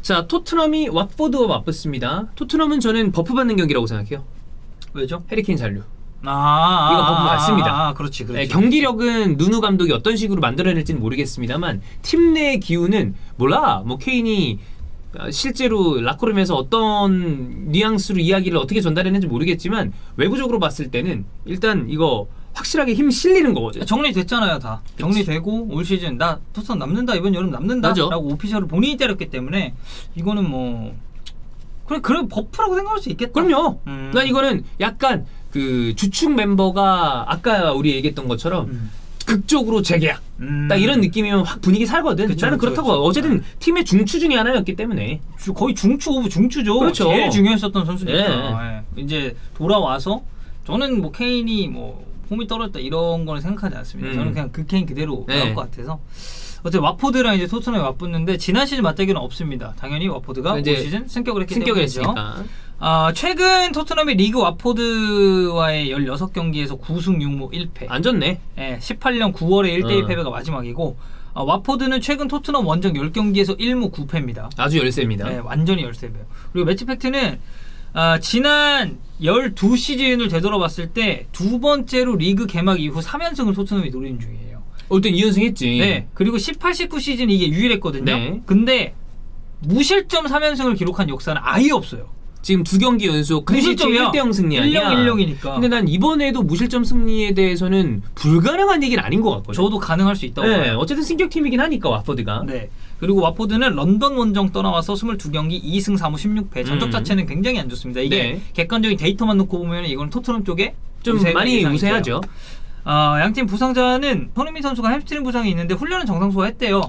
자, 토트넘이 왓포드와 맞붙습니다. 토트넘은 저는 버프 받는 경기라고 생각해요. 왜죠? 해리케인 잔류. 이거 버프 맞습니다. 그렇지. 네, 경기력은 누누 감독이 어떤 식으로 만들어낼지는 모르겠습니다만 팀 내의 기운은 몰라. 뭐 케인이 실제로 라커룸에서 어떤 뉘앙스로 이야기를 어떻게 전달했는지 모르겠지만 외부적으로 봤을 때는 일단 이거 확실하게 힘 실리는 거거든. 정리됐잖아요, 다. 그치. 정리되고 올 시즌 나 토트넘 남는다, 이번 여름 남는다 맞아. 라고 오피셜을 본인이 때렸기 때문에 이거는 뭐 그래 버프라고 생각할 수 있겠다. 그럼요. 난 이거는 약간 그 주축 멤버가 아까 우리 얘기했던 것처럼 극적으로 재계약 딱 이런 느낌이면 확 분위기 살거든. 그쵸, 나는 그쵸, 그렇다고 그쵸. 팀의 중추 중에 하나였기 때문에 거의 중추 오브 중추죠. 그렇죠. 제일 중요했었던 선수니까. 네. 이제 돌아와서 저는 뭐 케인이 뭐 폼이 떨어졌다 이런 거는 생각하지 않습니다. 저는 그냥 그 케인 그대로 나올 것 같아서. 어쨌든 와포드랑 이제 토트넘이 맞붙는데 지난 시즌 맞대결은 없습니다. 당연히 와포드가 올 시즌 승격을 했기 때문이죠. 했으니까. 최근 토트넘이 리그 와포드와의 16경기에서 9승 6무 1패. 안 좋네. 18년 9월에 1대1 패배가 마지막이고 와포드는 최근 토트넘 원정 10경기에서 1무 9패입니다. 아주 열세입니다. 네, 완전히 열세배요. 그리고 매치 팩트는 지난 12시즌을 되돌아봤을 때 두 번째로 리그 개막 이후 3연승을 토트넘이 노리는 중이에요. 어떤 2연승 했지. 네. 그리고 18, 19 시즌 이게 유일했거든요. 네. 근데 무실점 3연승을 기록한 역사는 아예 없어요. 지금 2경기 연속 클린시트 1대0 승리 아니야. 1-0-1-0이니까. 근데 난 이번에도 무실점 승리에 대해서는 불가능한 얘기는 아닌 것 같거든요. 저도 가능할 수 있다고 네, 봐요. 어쨌든 승격팀이긴 하니까 와포드가. 네. 그리고 와포드는 런던 원정 떠나와서 22경기 2승 4무 16패. 전적 자체는 굉장히 안 좋습니다. 이게 객관적인 데이터만 놓고 보면 이건 토트넘 쪽에 좀 많이 우세하죠. 양팀 부상자는 손흥민 선수가 햄스트링 부상이 있는데 훈련은 정상 소화했대요.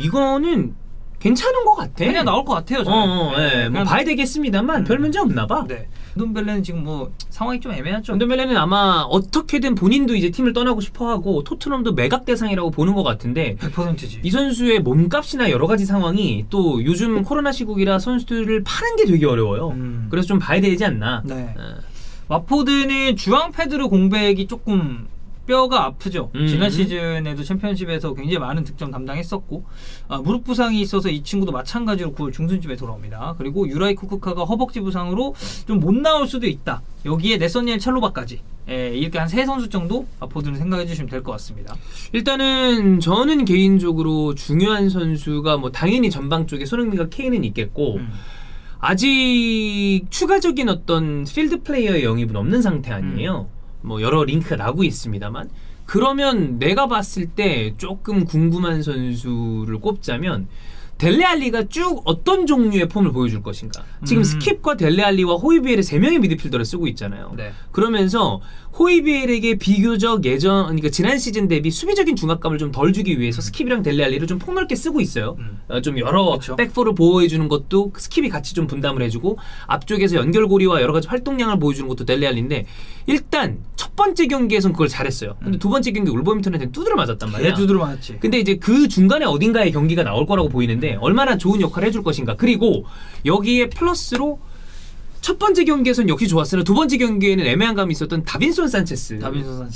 이거는 괜찮은 것 같아. 그냥 나올 것 같아요. 저는. 네, 뭐 봐야 되겠습니다만 별 문제 없나 봐. 네. 은돈벨레는 지금 뭐 상황이 좀 애매하죠. 은돈벨레는 아마 어떻게든 본인도 이제 팀을 떠나고 싶어하고 토트넘도 매각 대상이라고 보는 것 같은데 100%지. 이 선수의 몸값이나 여러 가지 상황이 또 요즘 코로나 시국이라 선수들을 파는 게 되게 어려워요. 그래서 좀 봐야 되지 않나. 네. 와포드는 주앙 페드로 공백이 조금 뼈가 아프죠. 지난 시즌에도 챔피언십에서 굉장히 많은 득점 담당했었고 무릎 부상이 있어서 이 친구도 마찬가지로 9월 중순쯤에 돌아옵니다. 그리고 유라이 쿠쿠카가 허벅지 부상으로 좀 못 나올 수도 있다. 여기에 네서니엘 첼로바까지 이렇게 한 3선수 정도 와포드는 생각해 주시면 될 것 같습니다. 일단은 저는 개인적으로 중요한 선수가 뭐 당연히 전방 쪽에 손흥민과 케인은 있겠고 아직 추가적인 어떤 필드 플레이어의 영입은 없는 상태 아니에요. 뭐 여러 링크가 나고 있습니다만 그러면 내가 봤을 때 조금 궁금한 선수를 꼽자면 델레알리가 쭉 어떤 종류의 폼을 보여줄 것인가. 지금 스킵과 델레알리와 호이비엘의 3명의 미드필더를 쓰고 있잖아요. 네. 그러면서 호이비엘에게 비교적 그러니까 지난 시즌 대비 수비적인 중압감을 좀 덜 주기 위해서 스킵이랑 델레알리를 좀 폭넓게 쓰고 있어요. 좀 여러 그쵸. 백포를 보호해주는 것도 스킵이 같이 좀 분담을 해주고 앞쪽에서 연결고리와 여러 가지 활동량을 보여주는 것도 델레알리인데 일단 첫 번째 경기에선 그걸 잘했어요. 근데 두 번째 경기 울버햄튼한테 두드려 맞았단 말이야. 두드려 맞았지. 근데 이제 그 중간에 어딘가에 경기가 나올 거라고 보이는데 얼마나 좋은 역할을 해줄 것인가. 그리고 여기에 플러스로 첫 번째 경기에서는 역시 좋았으나 두 번째 경기에는 애매한 감이 있었던 다빈손 산체스.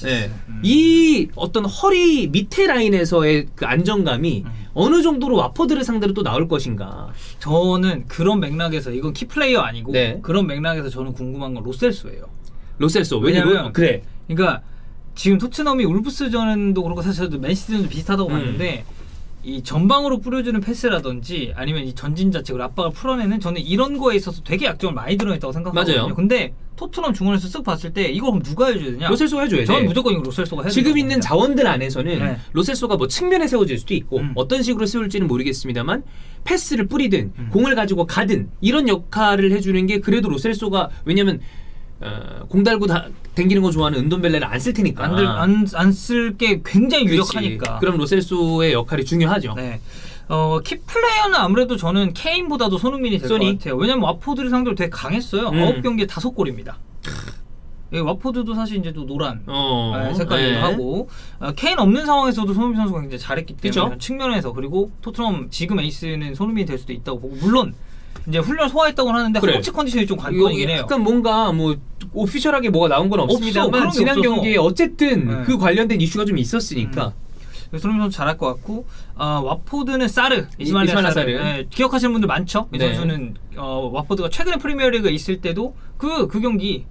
네. 이 어떤 허리 밑에 라인에서의 그 안정감이 어느 정도로 와포드를 상대로 또 나올 것인가. 저는 그런 맥락에서 이건 키플레이어 아니고 네. 그런 맥락에서 저는 궁금한 건 로셀소예요. 로셀소. 왜냐면 그래. 그러니까 지금 토트넘이 울브스전도 그렇고 사실 저도 맨시티전도 비슷하다고 봤는데 이 전방으로 뿌려주는 패스라든지 아니면 이 전진 자책으로 압박을 풀어내는 저는 이런 거에 있어서 되게 약점을 많이 드러냈다고 생각하거든요. 맞아요. 근데 토트넘 중원에서 쓱 봤을 때 이거 그럼 누가 해줘야 되냐? 로셀소가 해줘야 돼. 저는 무조건 이거 로셀소가 해줘야 지금 됩니다. 있는 자원들 안에서는 네. 로셀소가 뭐 측면에 세워질 수도 있고 어떤 식으로 세울지는 모르겠습니다만 패스를 뿌리든 공을 가지고 가든 이런 역할을 해주는 게 그래도 로셀소가 왜냐면 공 달고 댕기는 거 좋아하는 은돈벨레를 안 쓸 테니까 안 쓸 게 굉장히 유력하니까. 그럼 로셀소의 역할이 중요하죠. 네. 키플레이어는 아무래도 저는 케인보다도 손흥민이 될 것 같아요. 왜냐면 와포드를 상대로 되게 강했어요. 9경기에 5골입니다. 와포드도 사실 이제 또 노란 색깔이기도 하고 케인 없는 상황에서도 손흥민 선수가 굉장히 잘했기 때문에 그쵸? 측면에서 그리고 토트넘 지금 에이스는 손흥민이 될 수도 있다고 보고 물론 이제 훈련 소화했다고는 하는데 그래. 허벅지 컨디션이 좀 관건이긴 해요. 약간 뭔가 뭐 오피셜하게 뭐가 나온 건 없습니다만 그런 게 지난 없어서. 경기에 어쨌든 네. 그 관련된 이슈가 좀 있었으니까 손흥민 선수 잘할 것 같고 와포드는 사르 이스마일라 이스마일라 사르. 네, 기억하시는 분들 많죠. 이 네. 선수는 와포드가 최근에 프리미어리그 있을 때도 그 경기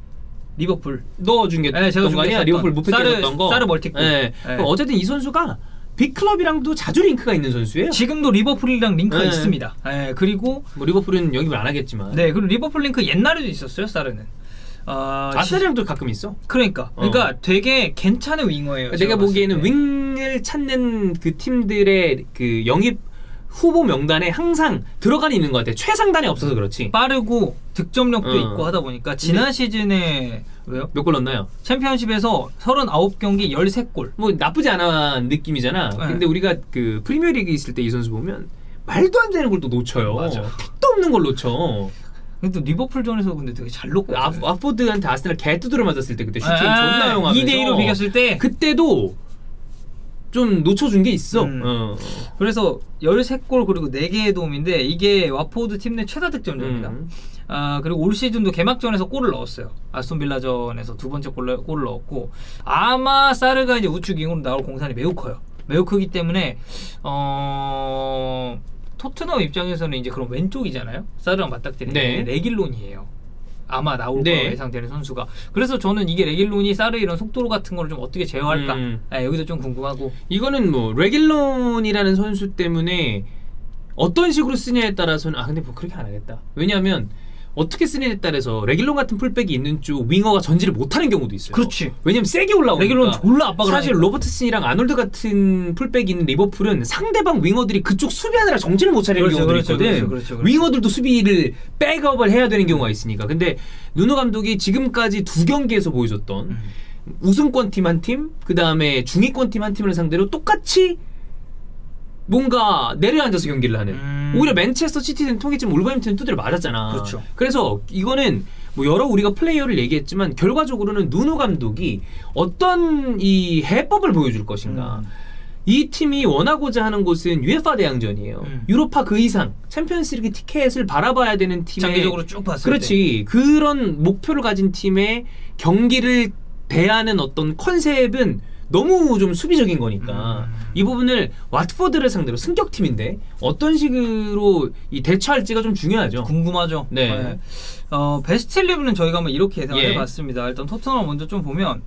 리버풀 넣어준 게 네, 제가 거 아니야? 준비했었던 리버풀 무패 깨졌던 거. 사르 멀티골. 네. 네. 어쨌든 이 선수가 빅클럽이랑도 자주 링크가 있는 선수예요. 지금도 리버풀이랑 링크가 네. 있습니다. 네, 그리고 뭐 리버풀은 영입을 안 하겠지만. 네, 그리고 리버풀 링크 옛날에도 있었어요. 사르는. 아스날이랑도 가끔 있어. 그러니까 되게 괜찮은 윙어예요. 내가 제가 봤을 보기에는 때. 윙을 찾는 그 팀들의 그 영입 후보 명단에 항상 들어가 있는 것 같아. 최상단에 없어서 그렇지. 빠르고 득점력도 어. 있고 하다 보니까 지난 시즌에 왜요? 몇 골 넣었나요? 챔피언십에서 39경기 13골. 뭐 나쁘지 않은 느낌이잖아. 네. 근데 우리가 그 프리미어리그 있을 때 이 선수 보면 말도 안 되는 걸 또 놓쳐요. 맞아. 택도 없는 걸 놓쳐. 근데 리버풀전에서 근데 되게 잘 넣었거든. 아포드한테 아스날 개뚜드려 맞았을 때 그때 슈팅 존나 용하면서 2대2로 비겼을 때 그때도 좀 놓쳐준 게 있어. 그래서 13골 그리고 4개의 도움인데 이게 와포드 팀 내 최다 득점전입니다. 그리고 올 시즌도 개막전에서 골을 넣었어요. 아스톤 빌라전에서 두 번째 골을 넣었고 아마 사르가 이제 우측 윙으로 나올 공산이 매우 커요. 매우 크기 때문에 토트넘 입장에서는 이제 그럼 왼쪽이잖아요. 사르랑 맞닥뜨리는 네. 레길론이에요. 아마 나올 네. 거로 예상되는 선수가. 그래서 저는 이게 레길론이 사르 이런 속도 같은 거를 좀 어떻게 제어할까? 네, 여기도 좀 궁금하고. 이거는 뭐 레길론이라는 선수 때문에 어떤 식으로 쓰냐에 따라서는 근데 뭐 그렇게 안 하겠다. 왜냐하면 어떻게 쓰냐에 따라서 레길론 같은 풀백이 있는 쪽 윙어가 전지를 못하는 경우도 있어요. 그렇지. 왜냐면 세게 올라오니까. 레길론 졸라 압박을 사실 하니까. 로버트슨이랑 아놀드 같은 풀백이 있는 리버풀은 상대방 윙어들이 그쪽 수비하느라 정신을 못 차리는 그렇죠, 경우들이 그렇죠, 있거든. 그렇죠. 윙어들도 수비를 백업을 해야 되는 경우가 있으니까. 근데 누누 감독이 지금까지 2경기에서 보여줬던 우승권 팀 한 팀, 그 다음에 중위권 팀 한 팀을 상대로 똑같이 뭔가 내려앉아서 경기를 하는. 오히려 맨체스터 시티는 통했지만 울버햄튼은 두드려 맞았잖아. 그렇죠. 그래서 이거는 뭐 여러 우리가 플레이어를 얘기했지만 결과적으로는 누누 감독이 어떤 이 해법을 보여줄 것인가. 이 팀이 원하고자 하는 곳은 UEFA 대항전이에요. 유로파 그 이상 챔피언스리그 티켓을 바라봐야 되는 팀의 장기적으로 쭉 봤을 때. 그렇지. 그런 목표를 가진 팀의 경기를 대하는 어떤 컨셉은 너무 좀 수비적인 거니까 이 부분을 왓포드를 상대로 승격팀인데 어떤 식으로 이 대처할지가 좀 중요하죠. 궁금하죠. 네. 베스트 11은 저희가 한번 이렇게 예상을 예. 해봤습니다. 일단 토트넘 먼저 좀 보면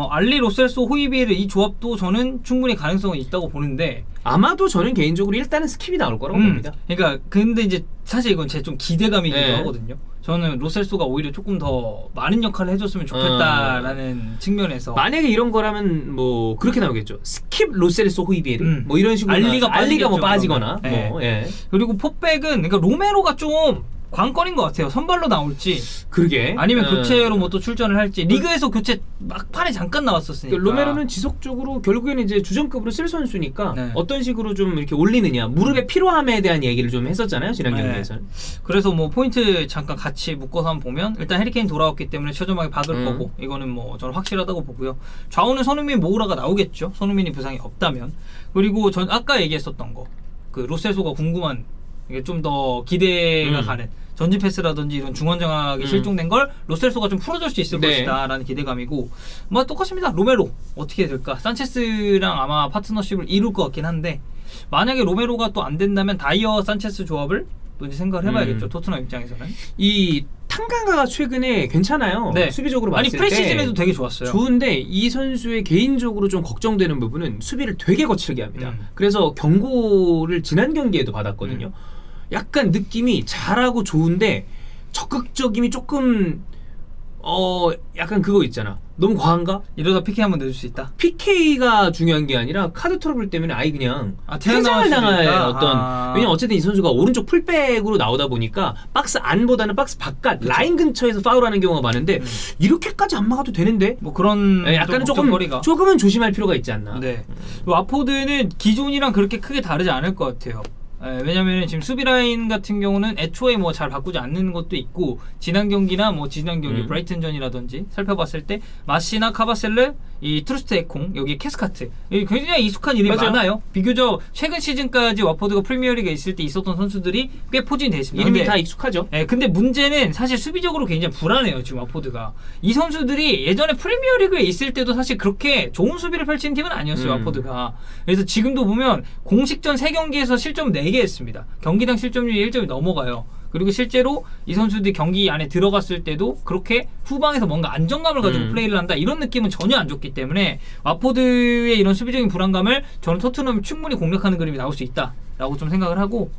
알리, 로셀소, 호이비에르 이 조합도 저는 충분히 가능성은 있다고 보는데 아마도 저는 개인적으로 일단은 스킵이 나올 거라고 봅니다. 그러니까 근데 이제 사실 이건 제 좀 기대감이기도 네. 하거든요. 저는 로셀소가 오히려 조금 더 많은 역할을 해줬으면 좋겠다라는 측면에서 만약에 이런 거라면 뭐 그렇게 나오겠죠. 스킵 로셀소 호이비에르 뭐 이런 식으로 알리가 뭐 빠지겠죠, 빠지거나 그러면. 뭐 예. 그리고 포백은 그러니까 로메로가 좀 관건인 것 같아요. 선발로 나올지 그러게 아니면 교체로 뭐 또 출전을 할지. 리그에서 교체 막판에 잠깐 나왔었으니까. 로메로는 지속적으로 결국에는 이제 주전급으로 쓸 선수니까 네. 어떤 식으로 좀 이렇게 올리느냐 무릎의 피로함에 대한 얘기를 좀 했었잖아요 지난 네. 경기에서는. 그래서 뭐 포인트 잠깐 같이 묶어서 한번 보면 일단 해리케인 돌아왔기 때문에 최저막에 박을 거고 이거는 뭐 저는 확실하다고 보고요. 좌우는 손흥민, 모우라가 나오겠죠. 손흥민이 부상이 없다면. 그리고 전 아까 얘기했었던 거 그 로셀소가 궁금한 이게 좀 더 기대가 가는 전진 패스라든지 이런 중원 장악이 실종된 걸 로셀소가 좀 풀어줄 수 있을 네. 것이다라는 기대감이고 뭐 똑같습니다. 로메로 어떻게 될까? 산체스랑 아마 파트너십을 이룰 것 같긴 한데 만약에 로메로가 또 안 된다면 다이어 산체스 조합을 또 이제 생각을 해봐야겠죠. 토트넘 입장에서는. 이 탕강가가 최근에 괜찮아요. 네. 수비적으로 아니 봤을 프리시즌에도 때 되게 좋았어요. 좋은데 이 선수의 개인적으로 좀 걱정되는 부분은 수비를 되게 거칠게 합니다. 그래서 경고를 지난 경기에도 받았거든요. 약간 느낌이 잘하고 좋은데 적극적임이 조금 약간 그거 있잖아. 너무 과한가? 이러다 PK 한번 내줄 수 있다. PK가 중요한 게 아니라 카드 트러블 때문에 아예 그냥 퇴장을 퇴장을 당할 수도 있다? 어떤 왜냐면 어쨌든 이 선수가 오른쪽 풀백으로 나오다 보니까 박스 안보다는 박스 바깥 라인 근처에서 파울하는 경우가 많은데 이렇게까지 안 막아도 되는데 뭐 그런 약간은 걱정거리가. 조금은 조심할 필요가 있지 않나. 네. 와포드는 기존이랑 그렇게 크게 다르지 않을 것 같아요. 왜냐면 지금 수비 라인 같은 경우는 애초에 뭐 잘 바꾸지 않는 것도 있고 지난 경기나 뭐 지난 경기 브라이튼전이라든지 살펴봤을 때 마시나 카바셀르, 이 트루스트 에콩, 여기 캐스카트 여기 굉장히 익숙한 이름이 맞아요. 많아요. 비교적 최근 시즌까지 와포드가 프리미어리그에 있을 때 있었던 선수들이 꽤 포진이 돼 있습니다. 이름이 근데 다 익숙하죠. 근데 문제는 사실 수비적으로 굉장히 불안해요. 지금 와포드가 이 선수들이 예전에 프리미어리그에 있을 때도 사실 그렇게 좋은 수비를 펼치는 팀은 아니었어요. 와포드가. 그래서 지금도 보면 공식전 3경기에서 실점 4개 했습니다. 경기당 실점률이 1점이 넘어가요. 그리고 실제로 이 선수들이 경기 안에 들어갔을 때도 그렇게 후방에서 뭔가 안정감을 가지고 플레이를 한다 이런 느낌은 전혀 안 줬기 때문에 와포드의 이런 수비적인 불안감을 저는 토트넘이 충분히 공략하는 그림이 나올 수 있다라고 좀 생각을 하고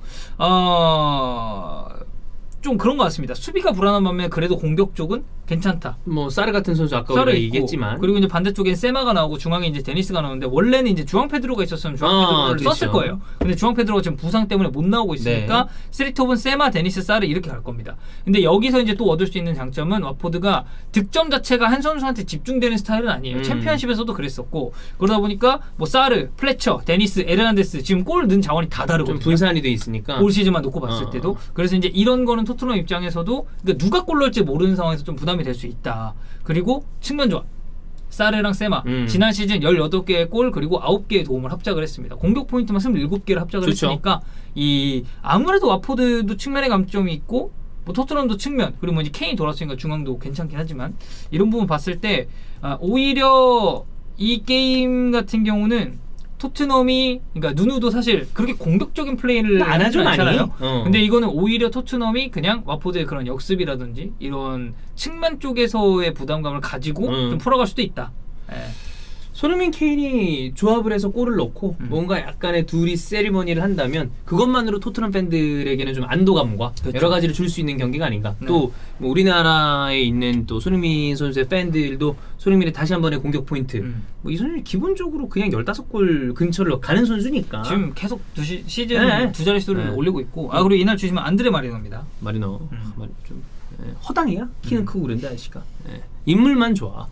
좀 그런 것 같습니다. 수비가 불안한 반면 그래도 공격 쪽은 괜찮다. 뭐 사르 같은 선수 아까 사르 우리가 있고, 얘기했지만 그리고 이제 반대쪽엔 세마가 나오고 중앙에 이제 데니스가 나오는데 원래는 이제 주앙 페드로가 있었으면 주앙 페드로를 그렇죠. 썼을 거예요. 근데 주앙 페드로가 지금 부상 때문에 못 나오고 있으니까 쓰리톱은 세마, 데니스, 사르 이렇게 갈 겁니다. 근데 여기서 이제 또 얻을 수 있는 장점은 와포드가 득점 자체가 한 선수한테 집중되는 스타일은 아니에요. 챔피언십에서도 그랬었고 그러다 보니까 뭐 사르, 플래처, 데니스, 에르난데스 지금 골 넣은 자원이 다 좀 다르거든요. 분산이 돼 있으니까 올 시즌만 놓고 봤을 때도 그래서 이제 이런 거는 토트넘 입장에서도 그러니까 누가 골 넣을지 모르는 상황에서 좀 부담이 될 수 있다. 그리고 측면 조합 사르랑 세마 지난 시즌 18개의 골 그리고 9개의 도움을 합작을 했습니다. 공격 포인트만 27개를 합작을 좋죠. 했으니까 이 아무래도 와포드도 측면의 감점이 있고 뭐 토트넘도 측면 그리고 뭐 이제 케인이 돌았으니까 중앙도 괜찮긴 하지만 이런 부분 봤을 때 오히려 이 게임 같은 경우는 토트넘이 그러니까 누누도 사실 그렇게 공격적인 플레이를 안 하죠, 많이. 않잖아요. 근데 이거는 오히려 토트넘이 그냥 와포드의 그런 역습이라든지 이런 측면 쪽에서의 부담감을 가지고 좀 풀어갈 수도 있다. 손흥민 케인이 조합을 해서 골을 넣고 뭔가 약간의 둘이 세리머니를 한다면 그것만으로 토트넘 팬들에게는 좀 안도감과 그렇죠. 여러 가지를 줄 수 있는 경기가 아닌가. 네. 또 뭐 우리나라에 있는 또 손흥민 선수의 팬들도 손흥민의 다시 한 번의 공격 포인트. 뭐 이 선수 기본적으로 그냥 15골 근처를 가는 선수니까. 지금 계속 시즌 네. 두 자릿수를 올리고 있고 그리고 이날 주시면 안드레 마리노입니다. 마리노 좀 허당이야? 키는 크고 그런데 아저씨가 인물만 좋아.